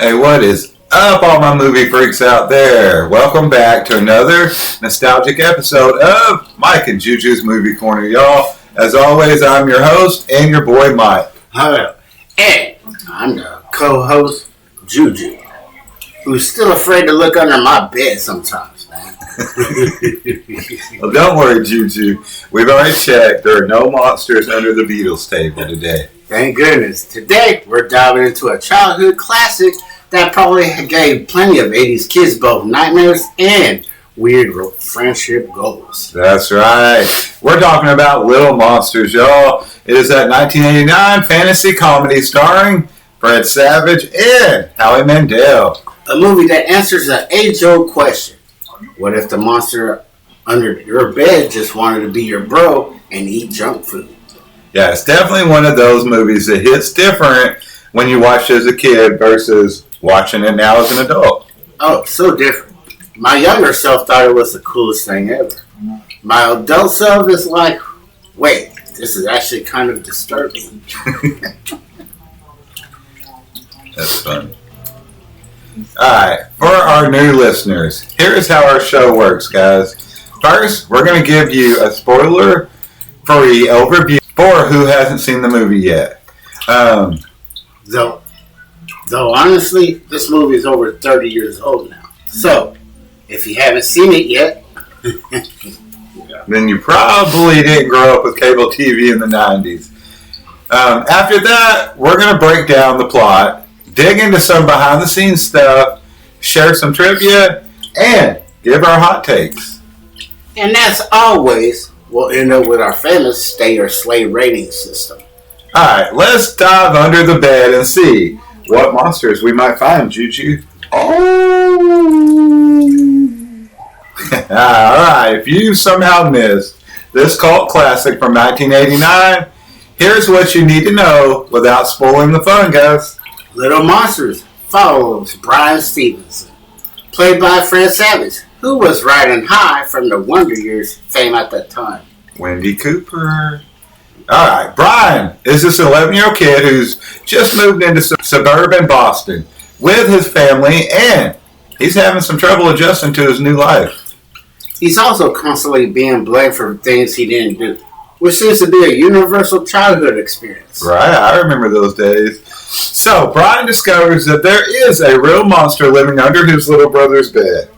Hey, what is up, all my movie freaks out there? Welcome back to another nostalgic episode of Mike and Juju's Movie Corner, y'all. As always, I'm your host and your boy, Mike. Hello. And I'm the co-host, Juju, who's still afraid to look under my bed sometimes, man. Well, don't worry, Juju. We've already checked. There are no monsters under the Beatles table today. Thank goodness. Today, we're diving into a childhood classic that probably gave plenty of 80s kids both nightmares and weird friendship goals. That's right. We're talking about Little Monsters, y'all. It is that 1989 fantasy comedy starring Fred Savage and Howie Mandel. A movie that answers an age-old question. What if the monster under your bed just wanted to be your bro and eat junk food? Yeah, it's definitely one of those movies that hits different when you watch it as a kid versus watching it now as an adult. Oh, so different. My younger self thought it was the coolest thing ever. My adult self is like, wait, this is actually kind of disturbing. That's fun. Alright, for our new listeners, here's how our show works, guys. First, we're going to give you a spoiler-free overview for who hasn't seen the movie yet. Though honestly, this movie is over 30 years old now. So, if you haven't seen it yet, then you probably didn't grow up with cable TV in the 90s. After that, we're going to break down the plot, dig into some behind-the-scenes stuff, share some trivia, and give our hot takes. And as always, we'll end up with our famous stay or slay rating system. Alright, let's dive under the bed and see what monsters we might find, Juju. Oh! Alright, if you somehow missed this cult classic from 1989, here's what you need to know without spoiling the fun, guys. Little Monsters follows Brian Stevenson, played by Fred Savage, who was riding high from the Wonder Years fame at that time. Wendy Cooper. Alright, Brian is this 11-year-old kid who's just moved into suburban Boston with his family, and he's having some trouble adjusting to his new life. He's also constantly being blamed for things he didn't do, which seems to be a universal childhood experience. Right, I remember those days. So, Brian discovers that there is a real monster living under his little brother's bed.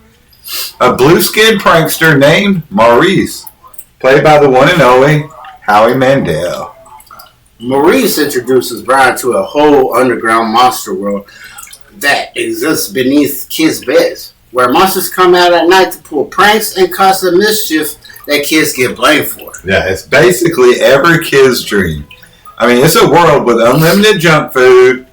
A blue-skinned prankster named Maurice, played by the one and only Howie Mandel. Maurice introduces Brian to a whole underground monster world that exists beneath kids' beds, where monsters come out at night to pull pranks and cause the mischief that kids get blamed for. Yeah, it's basically every kid's dream. I mean, it's a world with unlimited junk food,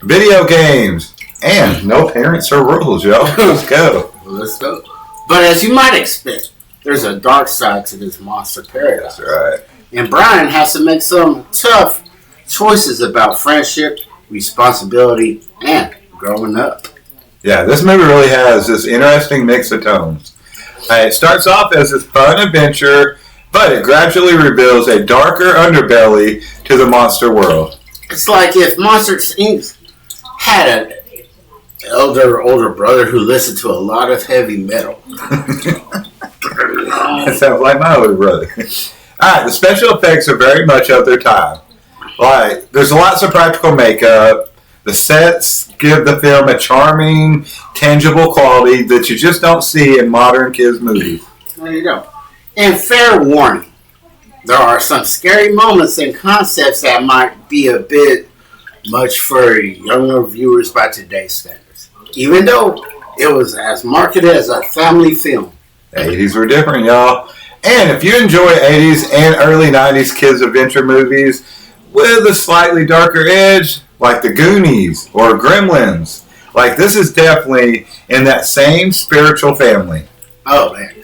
video games, and no parents or rules, y'all. Let's go. Let's go. But as you might expect, there's a dark side to this monster paradise. That's right. And Brian has to make some tough choices about friendship, responsibility, and growing up. Yeah, this movie really has this interesting mix of tones. It starts off as this fun adventure, but it gradually reveals a darker underbelly to the monster world. It's like if Monsters Inc. had an older brother who listened to a lot of heavy metal. That sounds like my older brother. Alright, the special effects are very much of their time. Like, there's lots of practical makeup. The sets give the film a charming, tangible quality that you just don't see in modern kids' movies. There you go. And fair warning, there are some scary moments and concepts that might be a bit much for younger viewers by today's standards, even though it was as marketed as a family film. The 80s were different, y'all. And if you enjoy 80s and early 90s kids' adventure movies with a slightly darker edge, like The Goonies or Gremlins, like this is definitely in that same spiritual family. Oh man,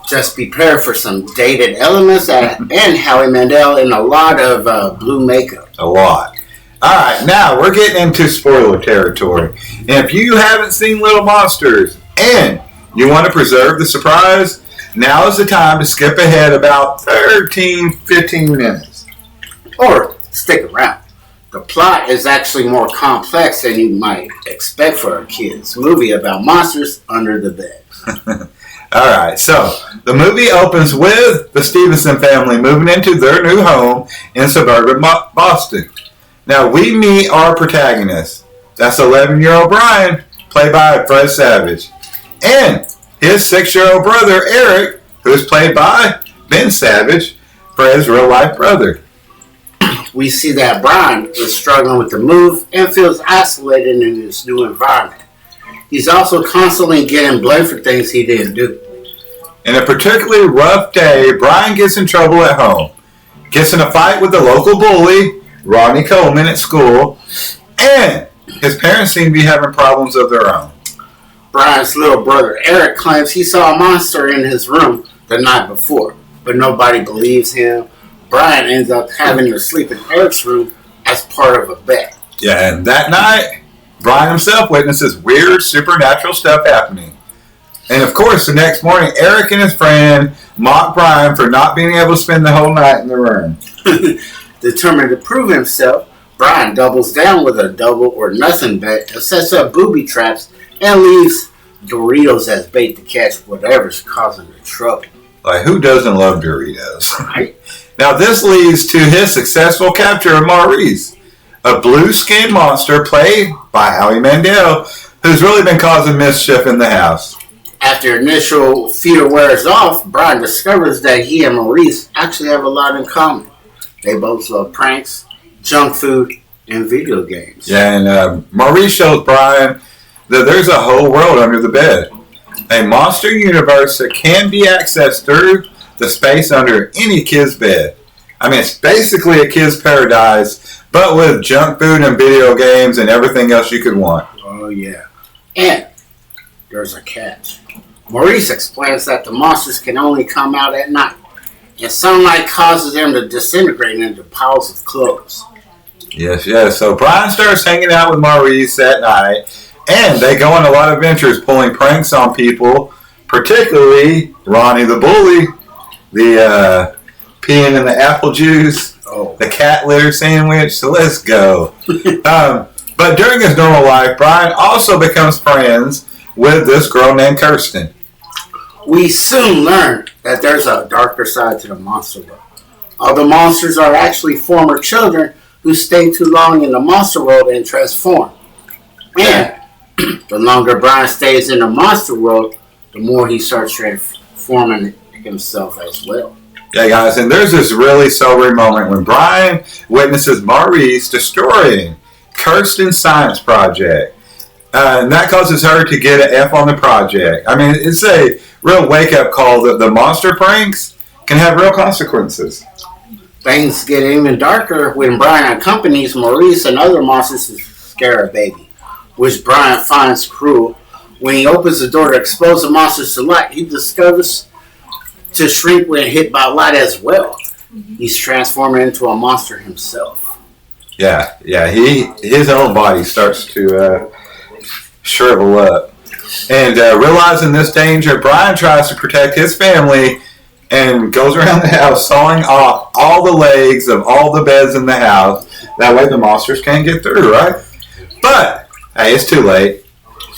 just prepare for some dated elements and Howie Mandel in a lot of blue makeup. A lot. Alright, now we're getting into spoiler territory. And if you haven't seen Little Monsters and you want to preserve the surprise, now is the time to skip ahead about 15 minutes. Or stick around. The plot is actually more complex than you might expect for a kid's movie about monsters under the bed. All right, so the movie opens with the Stevenson family moving into their new home in suburban Boston. Now, we meet our protagonist. That's 11-year-old Brian, played by Fred Savage, and his 6-year-old brother, Eric, who is played by Ben Savage, Fred's real-life brother. We see that Brian is struggling with the move and feels isolated in his new environment. He's also constantly getting blamed for things he didn't do. In a particularly rough day, Brian gets in trouble at home, gets in a fight with the local bully, Ronnie Coleman, at school, and his parents seem to be having problems of their own. Brian's little brother Eric claims he saw a monster in his room the night before, but nobody believes him. Brian ends up having to sleep in Eric's room as part of a bet. Yeah, and that night, Brian himself witnesses weird supernatural stuff happening. And of course, the next morning, Eric and his friend mock Brian for not being able to spend the whole night in the room. Determined to prove himself, Brian doubles down with a double or nothing bet and sets up booby traps and leaves Doritos as bait to catch whatever's causing the trouble. Like, who doesn't love Doritos? Right? Now, this leads to his successful capture of Maurice, a blue-skinned monster played by Howie Mandel, who's really been causing mischief in the house. After initial fear wears off, Brian discovers that he and Maurice actually have a lot in common. They both love pranks, junk food, and video games. Yeah, and Maurice shows Brian that there's a whole world under the bed. A monster universe that can be accessed through the space under any kid's bed. I mean, it's basically a kid's paradise, but with junk food and video games and everything else you could want. Oh, yeah. And there's a catch. Maurice explains that the monsters can only come out at night, and sunlight causes them to disintegrate into piles of clothes. Yes. So Brian starts hanging out with Maurice that night, and they go on a lot of adventures pulling pranks on people, particularly Ronnie the bully, the peeing in the apple juice, the cat litter sandwich. So let's go. But during his normal life, Brian also becomes friends with this girl named Kirsten. We soon learn that there's a darker side to the monster world. All the monsters are actually former children who stay too long in the monster world and transform. And the longer Brian stays in the monster world, the more he starts transforming himself as well. Yeah, guys, and there's this really sobering moment when Brian witnesses Maurice destroying Kirsten's science project. And that causes her to get an F on the project. I mean, it's a real wake-up call that the monster pranks can have real consequences. Things get even darker when Brian accompanies Maurice and other monsters to scare a baby, which Brian finds cruel. When he opens the door to expose the monsters to light, he discovers to shrink when hit by light as well. He's transforming into a monster himself. Yeah, his own body starts to shrivel up. And realizing this danger, Brian tries to protect his family and goes around the house sawing off all the legs of all the beds in the house. That way the monsters can't get through, right? But, hey, it's too late.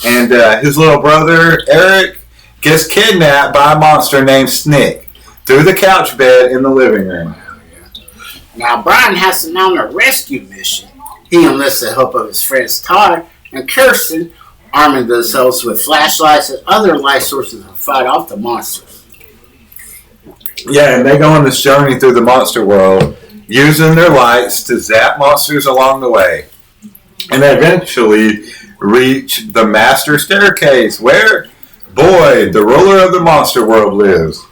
And his little brother, Eric, gets kidnapped by a monster named Snick through the couch bed in the living room. Now, Brian has to mount a rescue mission. He enlists the help of his friends Todd and Kirsten, arming themselves with flashlights and other light sources to fight off the monsters. Yeah, and they go on this journey through the monster world, using their lights to zap monsters along the way. And they eventually reach the master staircase where Boyd, the ruler of the monster world, lives.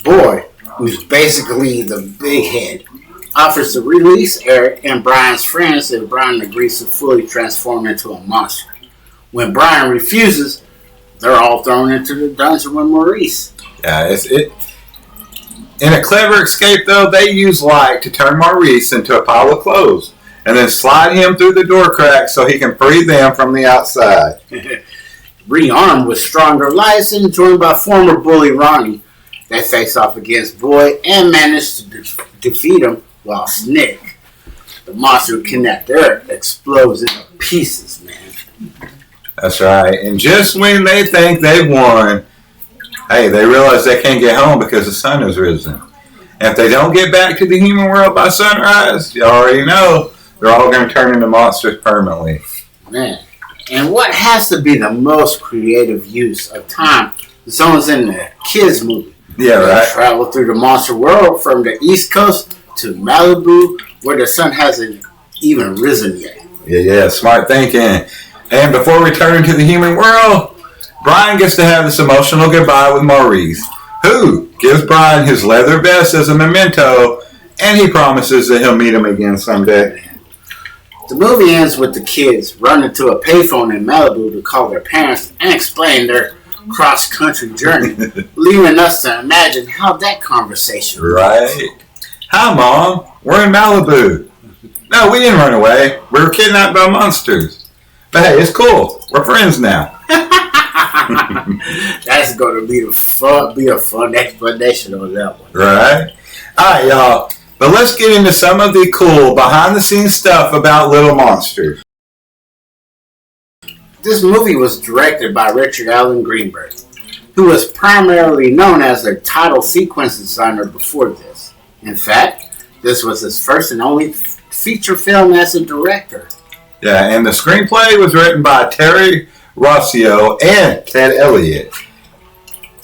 Boyd, who's basically the big head, offers to release Eric and Brian's friends if Brian agrees to fully transform into a monster. When Brian refuses, they're all thrown into the dungeon with Maurice. Yeah, in a clever escape, though, they use light to turn Maurice into a pile of clothes and then slide him through the door crack so he can free them from the outside. Rearmed with stronger lights and joined by former bully Ronnie, they face off against Boyd and manage to defeat him while Snick, the monster kidnapped Earth explodes into pieces, man. That's right. And just when they think they've won, hey, they realize they can't get home because the sun has risen. And if they don't get back to the human world by sunrise, you already know they're all going to turn into monsters permanently. Man. And what has to be the most creative use of time zones in the kids' movie? Yeah, right. They travel through the monster world from the East Coast to Malibu, where the sun hasn't even risen yet. Yeah, smart thinking. And before we turn to the human world, Brian gets to have this emotional goodbye with Maurice, who gives Brian his leather vest as a memento, and he promises that he'll meet him again someday. The movie ends with the kids running to a payphone in Malibu to call their parents and explain their cross-country journey, leaving us to imagine how that conversation went. Right. Hi, Mom. We're in Malibu. No, we didn't run away. We were kidnapped by monsters. But hey, it's cool. We're friends now. That's going to be a fun explanation on that one. Right? All right, y'all. But let's get into some of the cool behind-the-scenes stuff about Little Monsters. This movie was directed by Richard Allen Greenberg, who was primarily known as a title sequence designer before this. In fact, this was his first and only feature film as a director. Yeah, and the screenplay was written by Terry Rossio and Ted Elliott,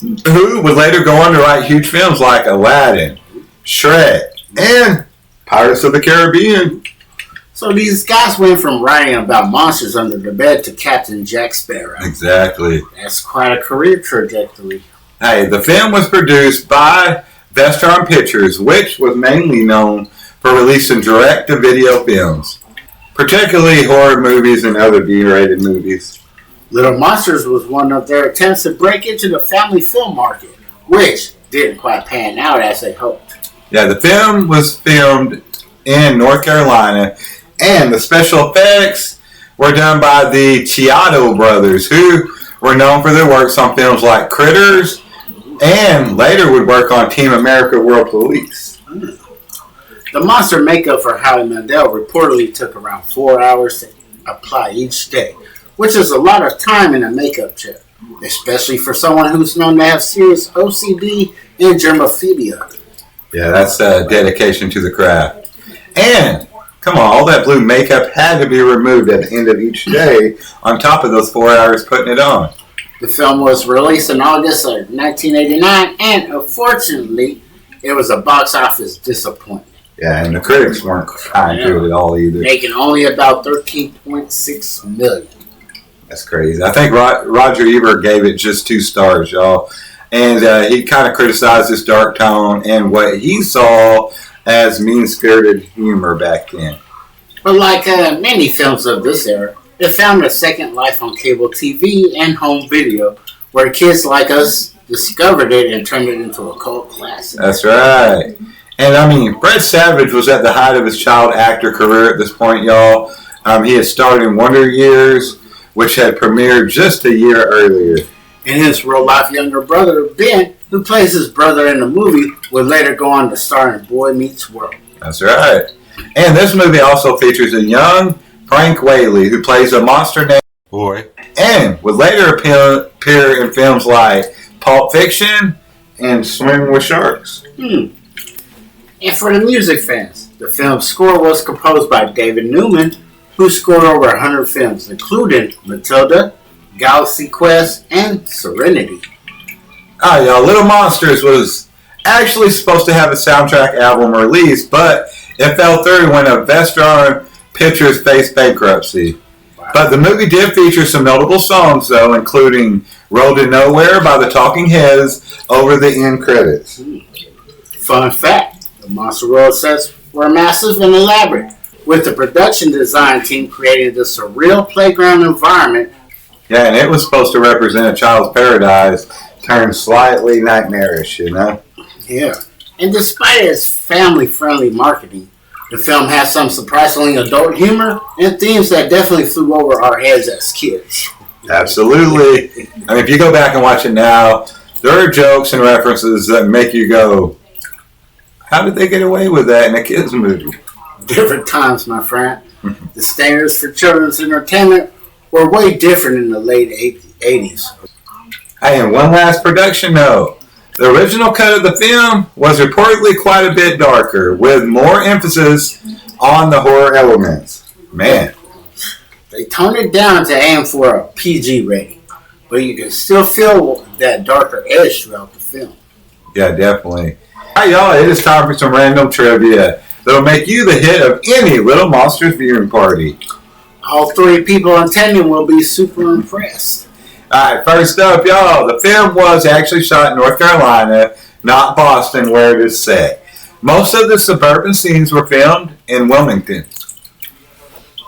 who would later go on to write huge films like Aladdin, Shrek, and Pirates of the Caribbean. So these guys went from writing about monsters under the bed to Captain Jack Sparrow. Exactly. That's quite a career trajectory. Hey, the film was produced by Vestron Pictures, which was mainly known for releasing direct-to-video films, particularly horror movies and other B-rated movies. Little Monsters was one of their attempts to break into the family film market, which didn't quite pan out as they hoped. Yeah, the film was filmed in North Carolina, and the special effects were done by the Chiodo brothers, who were known for their works on films like Critters, and later would work on Team America World Police. The monster makeup for Howie Mandel reportedly took around 4 hours to apply each day, which is a lot of time in a makeup chair, especially for someone who's known to have serious OCD and germophobia. Yeah, that's dedication to the craft. And, come on, all that blue makeup had to be removed at the end of each day on top of those 4 hours putting it on. The film was released in August of 1989, and unfortunately, it was a box office disappointment. Yeah, and the critics weren't kind to it at all either. Making only about $13.6 million. That's crazy. I think Roger Ebert gave it just 2 stars, y'all. And he kind of criticized this dark tone and what he saw as mean-spirited humor back then. But like many films of this era, it found a second life on cable TV and home video, where kids like us discovered it and turned it into a cult classic. That's right. And I mean, Brett Savage was at the height of his child actor career at this point, y'all. He had starred in Wonder Years, which had premiered just a year earlier. And his real-life younger brother, Ben, who plays his brother in the movie, would later go on to star in Boy Meets World. That's right. And this movie also features a young Frank Whaley, who plays a monster named Boy, and would later appear in films like Pulp Fiction and Swimming with Sharks. And for the music fans, the film's score was composed by David Newman, who scored over 100 films, including Matilda, Galaxy Quest, and Serenity. Alright, y'all, Little Monsters was actually supposed to have a soundtrack album released, but it fell through when a Vestron Pictures faced bankruptcy. Wow. But the movie did feature some notable songs, though, including Road to Nowhere by the Talking Heads over the end credits. Fun fact, the Monster World sets were massive and elaborate, with the production design team creating this surreal playground environment. Yeah, and it was supposed to represent a child's paradise turned slightly nightmarish, you know? Yeah. And despite its family-friendly marketing, the film has some surprisingly adult humor and themes that definitely flew over our heads as kids. Absolutely. I mean, if you go back and watch it now, there are jokes and references that make you go, how did they get away with that in a kids' movie? Different times, my friend. The standards for children's entertainment were way different in the late 80s. Hey, and one last production note. The original cut of the film was reportedly quite a bit darker, with more emphasis on the horror elements. Man. They toned it down to aim for a PG rating, but you can still feel that darker edge throughout the film. Yeah, definitely. Alright, y'all, it is time for some random trivia that'll make you the hit of any Little Monsters viewing party. All three people attending will be super impressed. Alright, first up, y'all, the film was actually shot in North Carolina, not Boston, where it is set. Most of the suburban scenes were filmed in Wilmington.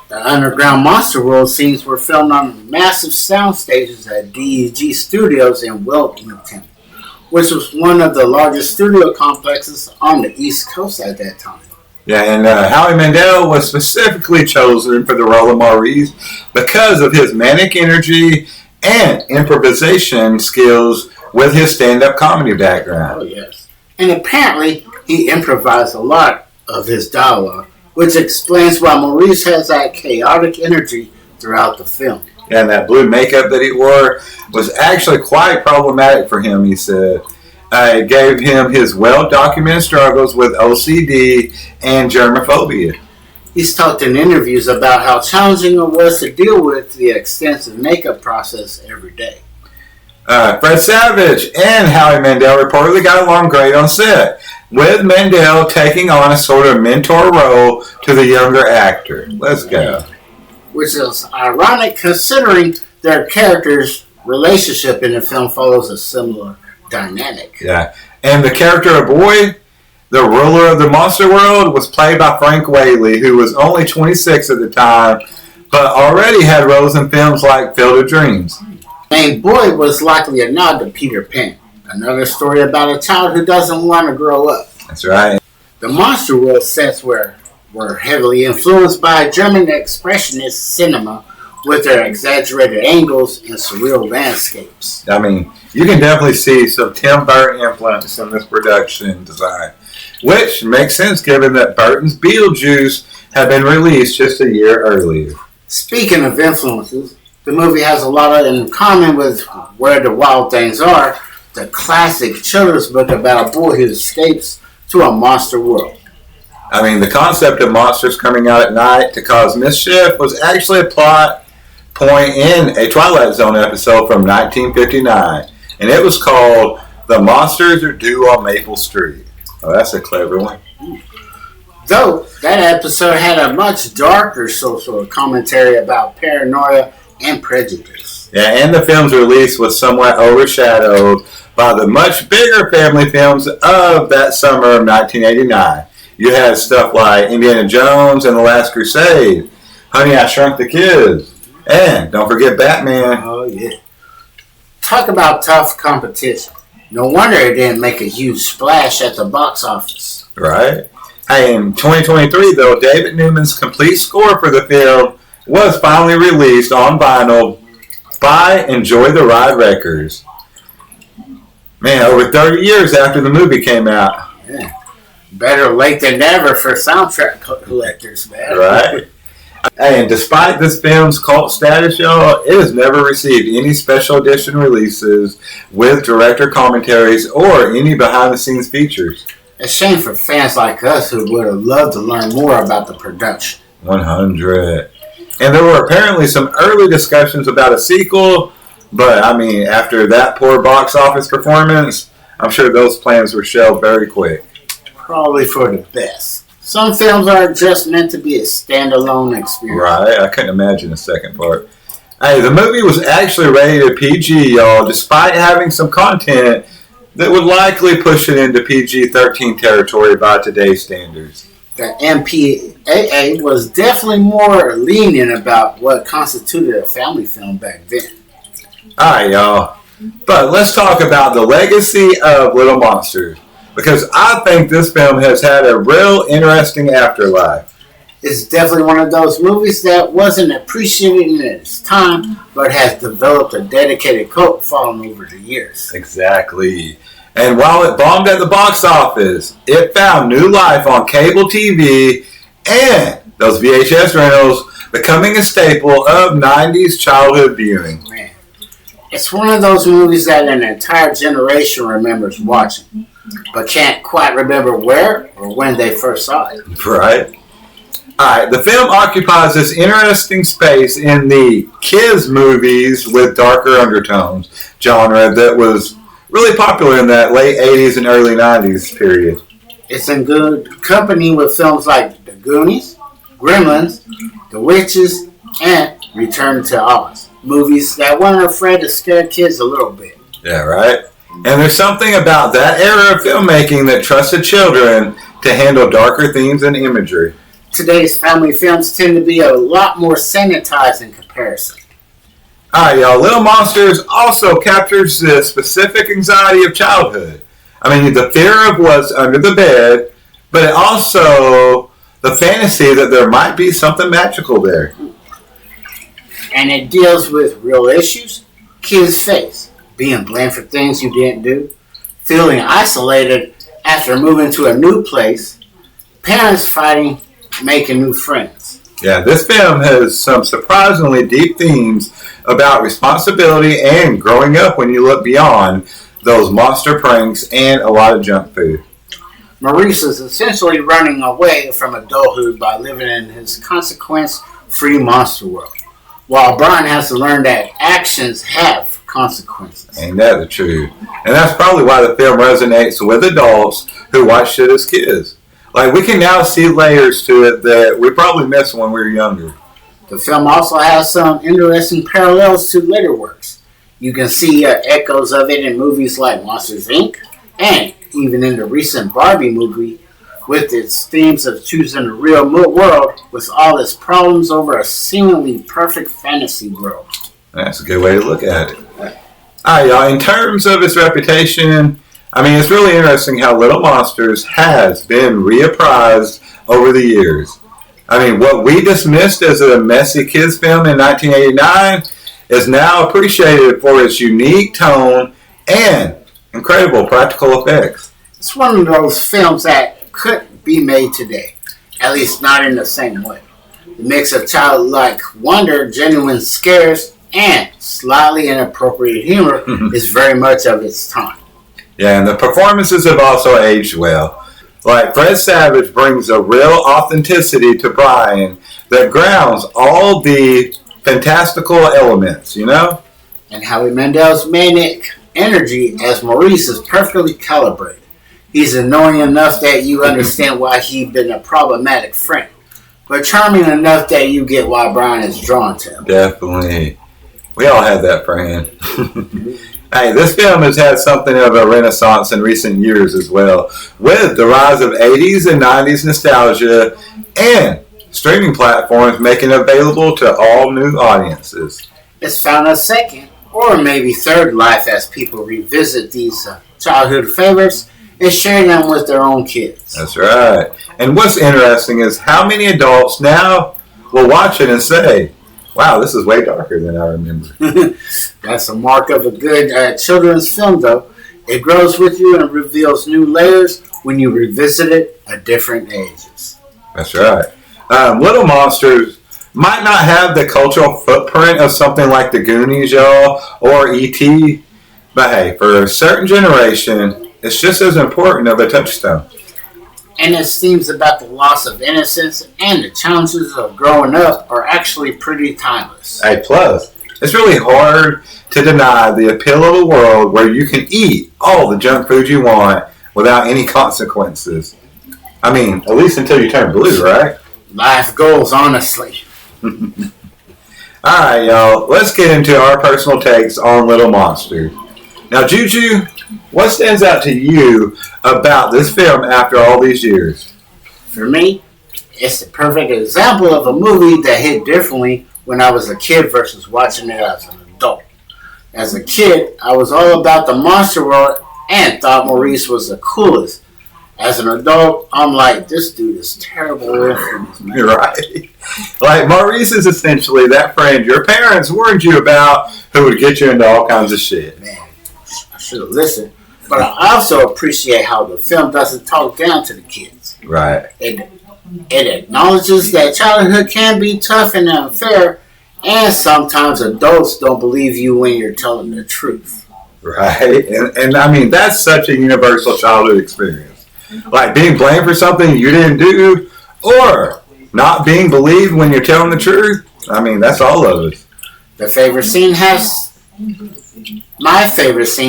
The underground Monster World scenes were filmed on massive sound stages at DEG Studios in Wilmington, which was one of the largest studio complexes on the East Coast at that time. Yeah, and Howie Mandel was specifically chosen for the role of Maurice because of his manic energy and improvisation skills with his stand-up comedy background. Oh, yes. And apparently, he improvised a lot of his dialogue, which explains why Maurice has that chaotic energy throughout the film. Yeah, and that blue makeup that he wore was actually quite problematic for him, he said. It gave him his well-documented struggles with OCD and germophobia. He's talked in interviews about how challenging it was to deal with the extensive makeup process every day. Fred Savage and Howie Mandel reportedly got along great on set, with Mandel taking on a sort of mentor role to the younger actor. Let's go. Which is ironic considering their characters' relationship in the film follows a similar dynamic. Yeah. And the character of Boy, the ruler of the monster world, was played by Frank Whaley, who was only 26 at the time, but already had roles in films like Field of Dreams. And Boy was likely a nod to Peter Pan, another story about a child who doesn't want to grow up. That's right. The monster world sets were heavily influenced by German expressionist cinema with their exaggerated angles and surreal landscapes. I mean, you can definitely see some Tim Burton influence in this production design, which makes sense given that Burton's Beetlejuice had been released just a year earlier. Speaking of influences, the movie has a lot in common with Where the Wild Things Are, the classic children's book about a boy who escapes to a monster world. I mean, the concept of monsters coming out at night to cause mischief was actually a plot point in a Twilight Zone episode from 1959, and it was called The Monsters Are Due on Maple Street. Oh, that's a clever one. Though, that episode had a much darker social commentary about paranoia and prejudice. Yeah, and the film's release was somewhat overshadowed by the much bigger family films of that summer of 1989. You had stuff like Indiana Jones and The Last Crusade, Honey, I Shrunk the Kids, and don't forget Batman. Oh, yeah. Talk about tough competition. No wonder it didn't make a huge splash at the box office. Right. Hey, in 2023, though, David Newman's complete score for the film was finally released on vinyl by Enjoy the Ride Records. Man, over 30 years after the movie came out. Yeah. Better late than never for soundtrack collectors, man. Right. And despite this film's cult status, y'all, it has never received any special edition releases with director commentaries or any behind-the-scenes features. A shame for fans like us who would have loved to learn more about the production. 100. And there were apparently some early discussions about a sequel, but, I mean, after that poor box office performance, I'm sure those plans were shelved very quick. Probably for the best. Some films are just meant to be a standalone experience. Right, I couldn't imagine the second part. Hey, the movie was actually rated PG, y'all, despite having some content that would likely push it into PG-13 territory by today's standards. The MPAA was definitely more lenient about what constituted a family film back then. Alright, y'all. But let's talk about the legacy of Little Monsters, because I think this film has had a real interesting afterlife. It's definitely one of those movies that wasn't appreciated in its time, but has developed a dedicated cult following over the years. Exactly. And while it bombed at the box office, it found new life on cable TV and those VHS rentals becoming a staple of 90s childhood viewing. Man, it's one of those movies that an entire generation remembers watching, but can't quite remember where or when they first saw it. Right? Alright, the film occupies this interesting space in the kids' movies with darker undertones genre that was really popular in that late 80s and early 90s period. It's in good company with films like The Goonies, Gremlins, The Witches, and Return to Oz. Movies that weren't afraid to scare kids a little bit. Yeah, right? And there's something about that era of filmmaking that trusted children to handle darker themes and imagery. Today's family films tend to be a lot more sanitized in comparison. Alright, y'all. Little Monsters also captures the specific anxiety of childhood. I mean, the fear of what's under the bed, but it also the fantasy that there might be something magical there. And it deals with real issues kids face. Being blamed for things you didn't do. Feeling isolated after moving to a new place. Parents fighting, making new friends. Yeah, this film has some surprisingly deep themes about responsibility and growing up when you look beyond those monster pranks and a lot of junk food. Maurice is essentially running away from adulthood by living in his consequence-free monster world, while Brian has to learn that actions have consequences. Ain't that the truth? And that's probably why the film resonates with adults who watched it as kids. Like, we can now see layers to it that we probably missed when we were younger. The film also has some interesting parallels to later works. You can see echoes of it in movies like Monsters, Inc. and even in the recent Barbie movie with its themes of choosing a real world with all its problems over a seemingly perfect fantasy world. That's a good way to look at it. Alright, y'all. In terms of its reputation, I mean, it's really interesting how Little Monsters has been reapprised over the years. I mean, what we dismissed as a messy kids film in 1989 is now appreciated for its unique tone and incredible practical effects. It's one of those films that couldn't be made today, at least not in the same way. The mix of childlike wonder, genuine scares, and slightly inappropriate humor is very much of its time. Yeah, and the performances have also aged well. Like, Fred Savage brings a real authenticity to Brian that grounds all the fantastical elements, you know? And Howie Mandel's manic energy as Maurice is perfectly calibrated. He's annoying enough that you understand why he's been a problematic friend, but charming enough that you get why Brian is drawn to him. Definitely. We all had that friend. Hey, this film has had something of a renaissance in recent years as well, with the rise of 80s and 90s nostalgia and streaming platforms making it available to all new audiences. It's found a second, or maybe third life as people revisit these childhood favorites and share them with their own kids. That's right. And what's interesting is how many adults now will watch it and say, wow, this is way darker than I remember. That's a mark of a good children's film, though. It grows with you and reveals new layers when you revisit it at different ages. That's right. Little Monsters might not have the cultural footprint of something like The Goonies, y'all, or E.T., but hey, for a certain generation, it's just as important of a touchstone. And its themes about the loss of innocence and the challenges of growing up are actually pretty timeless. Hey, plus, it's really hard to deny the appeal of a world where you can eat all the junk food you want without any consequences. I mean, at least until you turn blue, right? Life goals, honestly. Alright, y'all, let's get into our personal takes on Little Monsters. Now, Juju, what stands out to you about this film after all these years? For me, it's the perfect example of a movie that hit differently when I was a kid versus watching it as an adult. As a kid, I was all about the monster world and thought Maurice was the coolest. As an adult, I'm like, this dude is terrible influence, man. You're right. Like, Maurice is essentially that friend your parents warned you about who would get you into all kinds of shit. Man, I should have listened. But I also appreciate how the film doesn't talk down to the kids. Right. It It acknowledges that childhood can be tough and unfair, and sometimes adults don't believe you when you're telling the truth. Right? And I mean, that's such a universal childhood experience. Like being blamed for something you didn't do, or not being believed when you're telling the truth. I mean, that's all of us. My favorite scene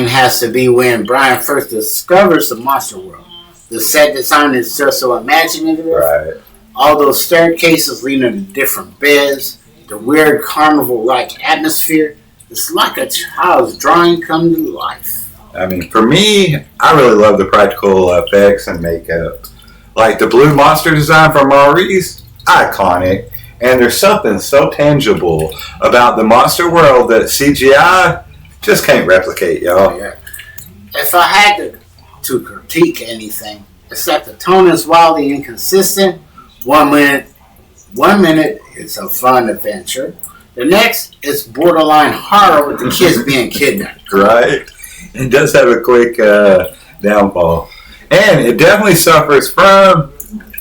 has to be when Brian first discovers the monster world. The set design is just so imaginative. Right. All those staircases leading to different beds, the weird carnival-like atmosphere. It's like a child's drawing come to life. I mean, for me, I really love the practical effects and makeup. Like the blue monster design from Maurice, iconic. And there's something so tangible about the monster world that CGI just can't replicate, y'all. Yeah. If I had to critique anything, it's that the tone is wildly inconsistent. One minute it's a fun adventure. The next, it's borderline horror with the kids being kidnapped. Right? It does have a quick downfall. And it definitely suffers from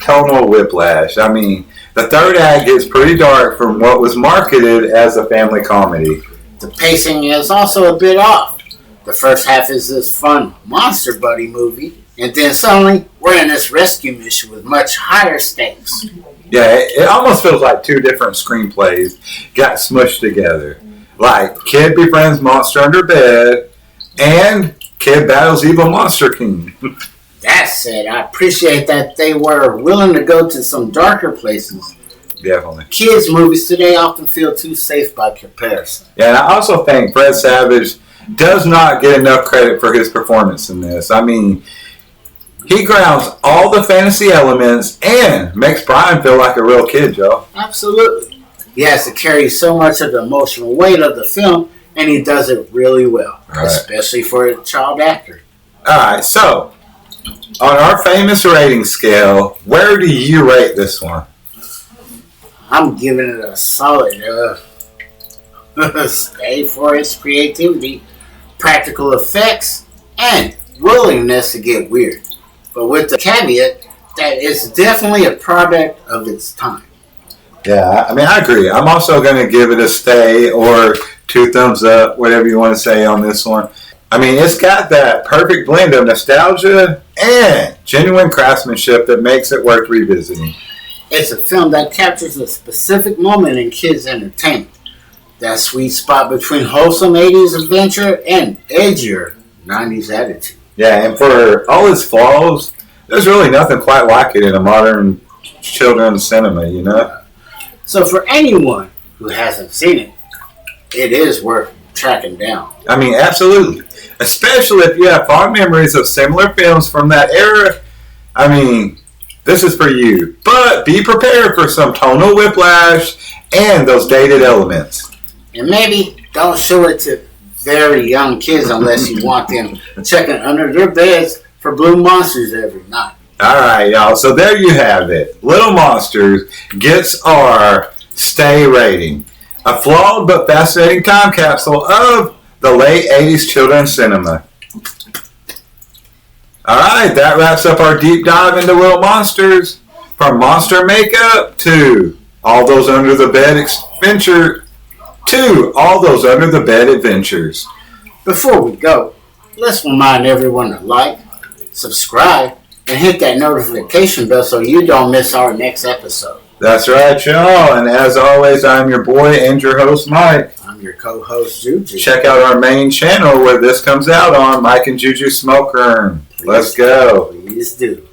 tonal whiplash. I mean, the third act gets pretty dark from what was marketed as a family comedy. The pacing is also a bit off. The first half is this fun monster buddy movie, and then suddenly we're in this rescue mission with much higher stakes. Yeah, it almost feels like two different screenplays got smushed together. Like, kid befriends monster under bed, and kid battles evil monster king. That said, I appreciate that they were willing to go to some darker places. Definitely. Kids' movies today often feel too safe by comparison. Yeah, and I also think Fred Savage does not get enough credit for his performance in this. I mean, he grounds all the fantasy elements and makes Brian feel like a real kid, y'all. Absolutely. He has to carry so much of the emotional weight of the film, and he does it really well, right. Especially for a child actor. All right, so on our famous rating scale, where do you rate this one? I'm giving it a solid stay for its creativity, practical effects, and willingness to get weird. But with the caveat that it's definitely a product of its time. Yeah, I mean, I agree. I'm also going to give it a stay or 2 thumbs up, whatever you want to say on this one. I mean, it's got that perfect blend of nostalgia and genuine craftsmanship that makes it worth revisiting. It's a film that captures a specific moment in kids' entertainment. That sweet spot between wholesome 80s adventure and edgier 90s attitude. Yeah, and for all its flaws, there's really nothing quite like it in a modern children's cinema, you know? So for anyone who hasn't seen it, it is worth tracking down. I mean, absolutely. Especially if you have fond memories of similar films from that era. I mean, this is for you. But be prepared for some tonal whiplash and those dated elements. And maybe don't show it to very young kids unless you want them checking under their beds for blue monsters every night. All right, y'all. So there you have it. Little Monsters gets our stay rating. A flawed but fascinating time capsule of the late 80s children's cinema. All right, that wraps up our deep dive into Little Monsters. From monster makeup to all those under the bed adventures. Before we go, let's remind everyone to like, subscribe, and hit that notification bell so you don't miss our next episode. That's right, y'all. And as always, I'm your boy and your host, Mike. I'm your co-host, Juju. Check out our main channel where this comes out on, Mike and Juju Smoke Room. Let's go. Please do.